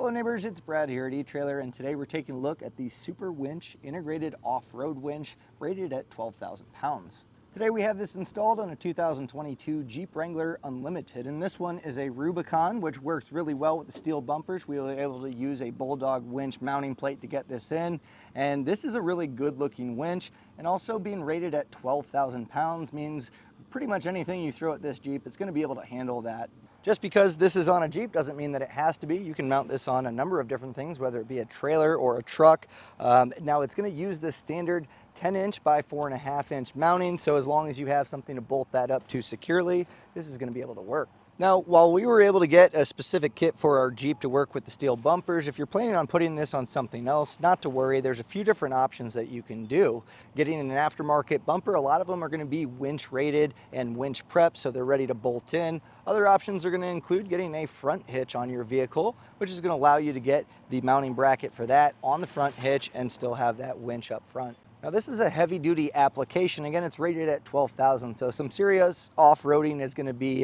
Hello neighbors, it's Brad here at eTrailer, and today we're taking a look at the Superwinch integrated off-road winch rated at 12,000 pounds. Today we have this installed on a 2022 Jeep Wrangler Unlimited, and this one is a Rubicon, which works really well with the steel bumpers. We were able to use a Bulldog winch mounting plate to get this in, and this is a really good looking winch, and also being rated at 12,000 pounds means pretty much anything you throw at this Jeep, it's going to be able to handle that. Just because this is on a Jeep doesn't mean that it has to be. You can mount this on a number of different things, whether it be a trailer or a truck. Now it's going to use this standard 10-inch by 4.5-inch mounting, so as long as you have something to bolt that up to securely, this is going to be able to work. Now, while we were able to get a specific kit for our Jeep to work with the steel bumpers, if you're planning on putting this on something else, not to worry, there's a few different options that you can do. Getting an aftermarket bumper, a lot of them are going to be winch rated and winch prepped, so they're ready to bolt in. Other options are going to include getting a front hitch on your vehicle, which is going to allow you to get the mounting bracket for that on the front hitch and still have that winch up front. Now this is a heavy duty application. Again, it's rated at 12,000, so some serious off-roading is going to be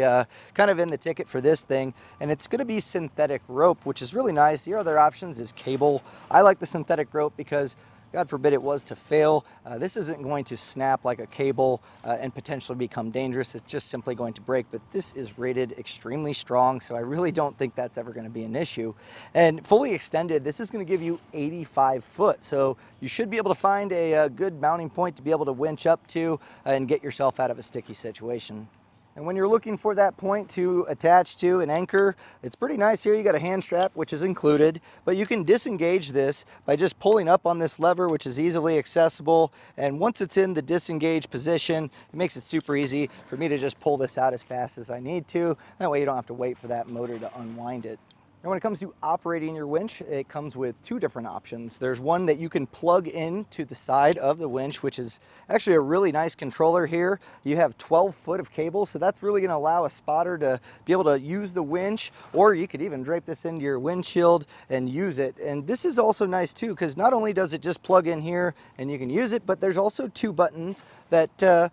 kind of in the ticket for this thing, and it's going to be synthetic rope, which is really nice. The other options is cable. I like the synthetic rope because God forbid it was to fail, this isn't going to snap like a cable and potentially become dangerous. It's just simply going to break, but this is rated extremely strong, so I really don't think that's ever going to be an issue. And fully extended, this is going to give you 85 foot, so you should be able to find a good mounting point to be able to winch up to and get yourself out of a sticky situation. And when you're looking for that point to attach to an anchor, it's pretty nice here. You got a hand strap, which is included, but you can disengage this by just pulling up on this lever, which is easily accessible. And once it's in the disengaged position, it makes it super easy for me to just pull this out as fast as I need to. That way you don't have to wait for that motor to unwind it. And when it comes to operating your winch, it comes with two different options. There's one that you can plug in to the side of the winch, which is actually a really nice controller here. You have 12 foot of cable, so that's really going to allow a spotter to be able to use the winch, or you could even drape this into your windshield and use it. And this is also nice too, because not only does it just plug in here and you can use it, but there's also two buttons that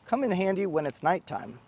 come in handy when it's nighttime.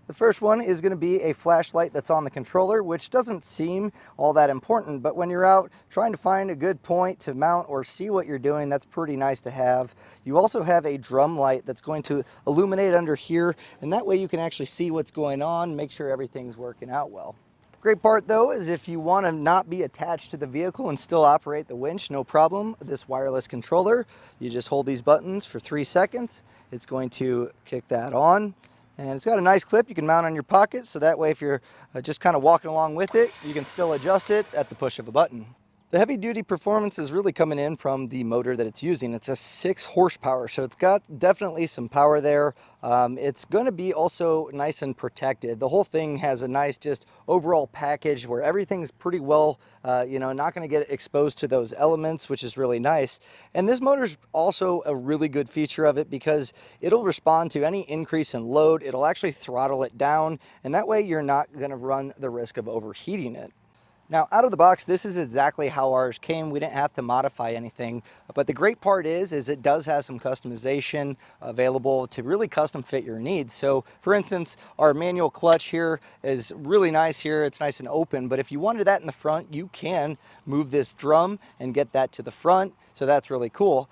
The first one is going to be a flashlight that's on the controller, which doesn't seem all that important, but when you're out trying to find a good point to mount or see what you're doing, that's pretty nice to have. You also have a drum light that's going to illuminate under here, and that way you can actually see what's going on, make sure everything's working out well. Great part though is if you want to not be attached to the vehicle and still operate the winch, no problem. This wireless controller, you just hold these buttons for 3 seconds. It's going to kick that on. And it's got a nice clip you can mount on your pocket, so that way if you're just kind of walking along with it, you can still adjust it at the push of a button. The heavy duty performance is really coming in from the motor that it's using. It's a 6 horsepower, so it's got definitely some power there. It's going to be also nice and protected. The whole thing has a nice just overall package where everything's pretty well, not going to get exposed to those elements, which is really nice. And this motor's also a really good feature of it because it'll respond to any increase in load. It'll actually throttle it down, and that way you're not going to run the risk of overheating it. Now, out of the box, this is exactly how ours came. We didn't have to modify anything, but the great part is it does have some customization available to really custom fit your needs. So, for instance, our manual clutch here is really nice here. It's nice and open, but if you wanted that in the front, you can move this drum and get that to the front, so that's really cool.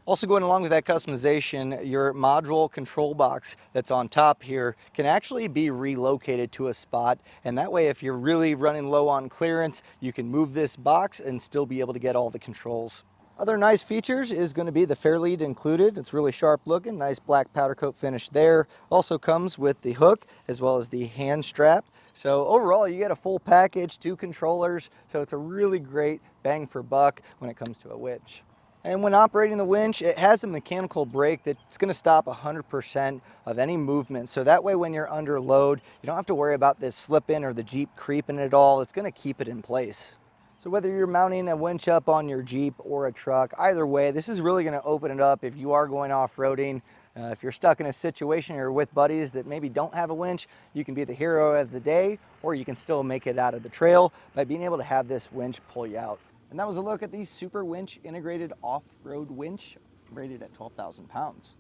Also going along with that customization, your module control box that's on top here can actually be relocated to a spot, and that way if you're really running low on clearance, you can move this box and still be able to get all the controls. Other nice features is going to be the fair lead included. It's really sharp looking, nice black powder coat finish there. Also comes with the hook as well as the hand strap. So overall you get a full package, 2 controllers, so it's a really great bang for buck when it comes to a winch. And when operating the winch, it has a mechanical brake that's going to stop 100% of any movement. So that way when you're under load, you don't have to worry about this slipping or the Jeep creeping at all. It's going to keep it in place. So whether you're mounting a winch up on your Jeep or a truck, either way, this is really going to open it up if you are going off-roading. If you're stuck in a situation or with buddies that maybe don't have a winch, you can be the hero of the day, or you can still make it out of the trail by being able to have this winch pull you out. And that was a look at the Superwinch integrated off-road winch rated at 12,000 pounds.